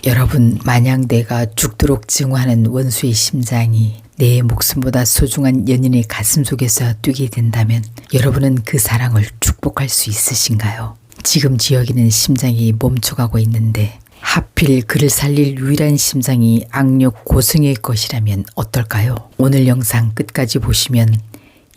여러분, 만약 내가 죽도록 증오하는 원수의 심장이 내 목숨보다 소중한 연인의 가슴 속에서 뛰게 된다면 여러분은 그 사랑을 축복할 수 있으신가요? 지금 지역에는 심장이 멈춰가고 있는데 하필 그를 살릴 유일한 심장이 악력 고승의 것이라면 어떨까요? 오늘 영상 끝까지 보시면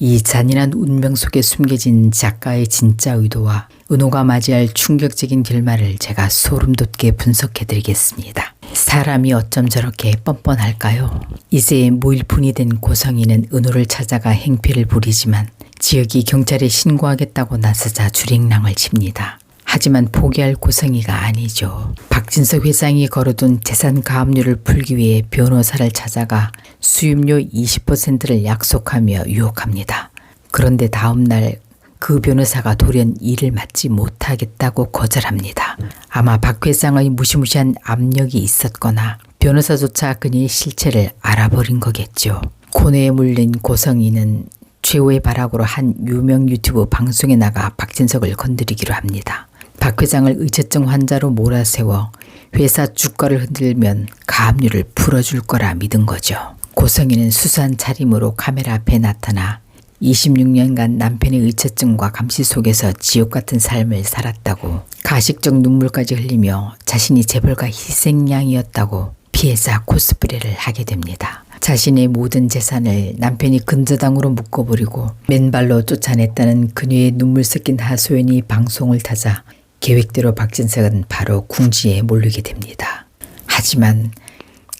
이 잔인한 운명 속에 숨겨진 작가의 진짜 의도와 은호가 맞이할 충격적인 결말을 제가 소름돋게 분석해 드리겠습니다. 사람이 어쩜 저렇게 뻔뻔할까요? 이제 무일푼이 된 고성이는 은호를 찾아가 행패를 부리지만 지역이 경찰에 신고하겠다고 나서자 줄행랑을 칩니다. 하지만 포기할 고성이가 아니죠. 박진석 회장이 걸어둔 재산 가압류를 풀기 위해 변호사를 찾아가 수임료 20%를 약속하며 유혹합니다. 그런데 다음 날 그 변호사가 돌연 일을 맡지 못하겠다고 거절합니다. 아마 박 회장의 무시무시한 압력이 있었거나 변호사조차 그녀의 실체를 알아버린 거겠죠. 고뇌에 물린 고성이는 최후의 발악으로 한 유명 유튜브 방송에 나가 박진석을 건드리기로 합니다. 박 회장을 의처증 환자로 몰아세워 회사 주가를 흔들면 가압류를 풀어줄 거라 믿은 거죠. 고성이는 수수한 차림으로 카메라 앞에 나타나 26년간 남편의 의처증과 감시 속에서 지옥 같은 삶을 살았다고 가식적 눈물까지 흘리며 자신이 재벌가 희생양이었다고 피해자 코스프레를 하게 됩니다. 자신의 모든 재산을 남편이 근저당으로 묶어버리고 맨발로 쫓아냈다는 그녀의 눈물 섞인 하소연이 방송을 타자 계획대로 박진석은 바로 궁지에 몰리게 됩니다. 하지만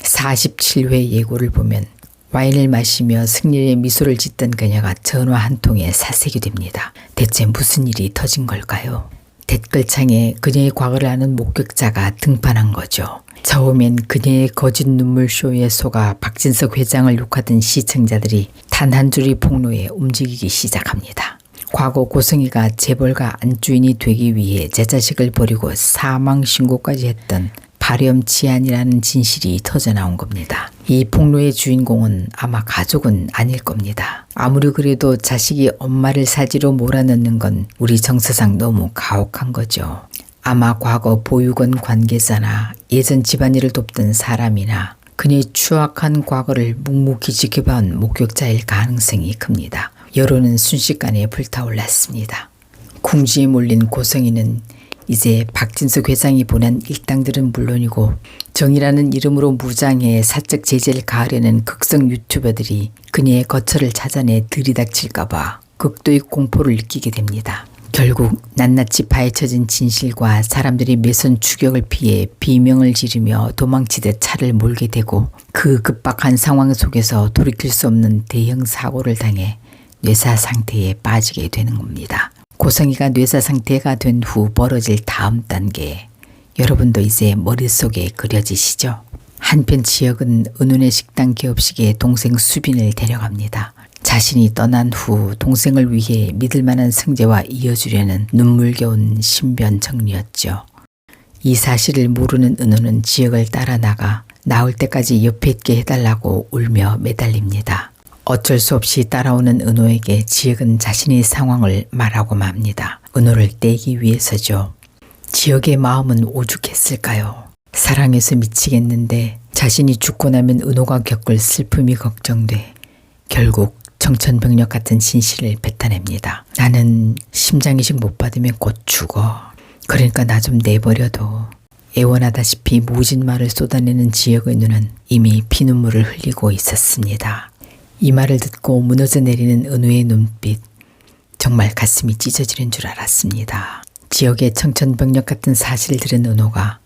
47회 예고를 보면 와인을 마시며 승리의 미소를 짓던 그녀가 전화 한 통에 사색이 됩니다. 대체 무슨 일이 터진 걸까요? 댓글창에 그녀의 과거를 아는 목격자가 등판한 거죠. 처음엔 그녀의 거짓 눈물 쇼에 속아 박진석 회장을 욕하던 시청자들이 단 한 줄의 폭로에 움직이기 시작합니다. 과거 고성이가 재벌가 안주인이 되기 위해 제 자식을 버리고 사망 신고까지 했던 발염치안이라는 진실이 터져나온 겁니다. 이 폭로의 주인공은 아마 가족은 아닐 겁니다. 아무리 그래도 자식이 엄마를 사지로 몰아넣는 건 우리 정서상 너무 가혹한 거죠. 아마 과거 보육원 관계자나 예전 집안일을 돕던 사람이나 그녀의 추악한 과거를 묵묵히 지켜본 목격자일 가능성이 큽니다. 여론은 순식간에 불타올랐습니다. 궁지에 몰린 고성이는 이제 박진석 회장이 보낸 일당들은 물론이고 정의라는 이름으로 무장해 사적 제재를 가하려는 극성 유튜버들이 그녀의 거처를 찾아내 들이닥칠까봐 극도의 공포를 느끼게 됩니다. 결국 낱낱이 파헤쳐진 진실과 사람들이 매선 추격을 피해 비명을 지르며 도망치듯 차를 몰게 되고 그 급박한 상황 속에서 돌이킬 수 없는 대형 사고를 당해 뇌사 상태에 빠지게 되는 겁니다. 고성이가 뇌사 상태가 된 후 벌어질 다음 단계, 여러분도 이제 머릿속에 그려지시죠? 한편 지역은 은혼의 식당 개업식에 동생 수빈을 데려갑니다. 자신이 떠난 후 동생을 위해 믿을 만한 승재와 이어주려는 눈물겨운 신변 정리였죠. 이 사실을 모르는 은호는 지역을 따라 나가 나올 때까지 옆에 있게 해달라고 울며 매달립니다. 어쩔 수 없이 따라오는 은호에게 지역은 자신의 상황을 말하고 맙니다. 은호를 떼기 위해서죠. 지역의 마음은 오죽했을까요? 사랑해서 미치겠는데 자신이 죽고 나면 은호가 겪을 슬픔이 걱정돼 결국 청천벽력 같은 진실을 뱉어냅니다. 나는 심장이식 못 받으면 곧 죽어. 그러니까 나 좀 내버려둬. 애원하다시피 모진 말을 쏟아내는 지역의 눈은 이미 피눈물을 흘리고 있었습니다. 이 말을 듣고 무너져 내리는 은호의 눈빛, 정말 가슴이 찢어지는 줄 알았습니다. 지역의 청천벽력 같은 사실을 들은 은호가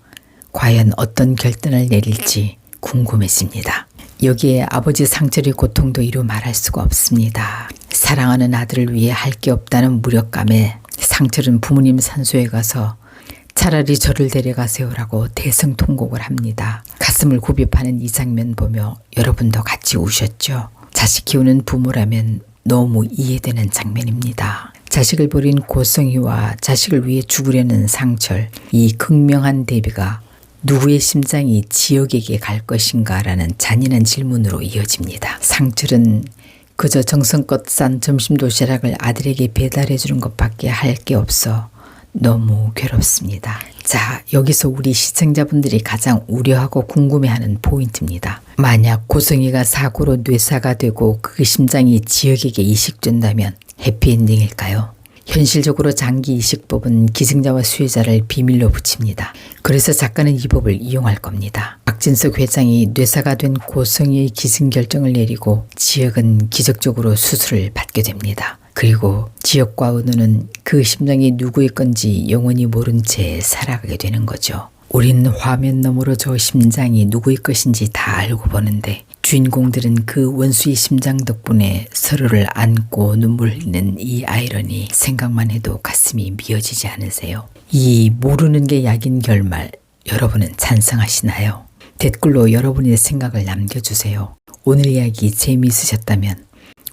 과연 어떤 결단을 내릴지 궁금해집니다. 여기에 아버지 상철의 고통도 이루 말할 수가 없습니다. 사랑하는 아들을 위해 할 게 없다는 무력감에 상철은 부모님 산소에 가서 차라리 저를 데려가세요라고 대성통곡을 합니다. 가슴을 굽이파는 이 장면 보며 여러분도 같이 우셨죠? 자식 키우는 부모라면 너무 이해되는 장면입니다. 자식을 버린 고성희와 자식을 위해 죽으려는 상철, 이 극명한 대비가 누구의 심장이 지역에게 갈 것인가 라는 잔인한 질문으로 이어집니다. 상철은 그저 정성껏 싼 점심 도시락을 아들에게 배달해 주는 것밖에 할 게 없어 너무 괴롭습니다. 자, 여기서 우리 시청자분들이 가장 우려하고 궁금해하는 포인트입니다. 만약 고성이가 사고로 뇌사가 되고 그 심장이 지역에게 이식된다면 해피엔딩일까요? 현실적으로 장기 이식법은 기증자와 수혜자를 비밀로 붙입니다. 그래서 작가는 이 법을 이용할 겁니다. 박진석 회장이 뇌사가 된 고성이의 기증 결정을 내리고 지역은 기적적으로 수술을 받게 됩니다. 그리고 지역과 은우는 그 심장이 누구의 건지 영원히 모른 채 살아가게 되는 거죠. 우린 화면 너머로 저 심장이 누구의 것인지 다 알고 보는데 주인공들은 그 원수의 심장 덕분에 서로를 안고 눈물 흘리는 이 아이러니 생각만 해도 가슴이 미어지지 않으세요? 이 모르는 게 약인 결말 여러분은 찬성하시나요? 댓글로 여러분의 생각을 남겨주세요. 오늘 이야기 재미있으셨다면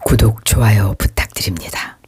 구독, 좋아요 부탁드립니다.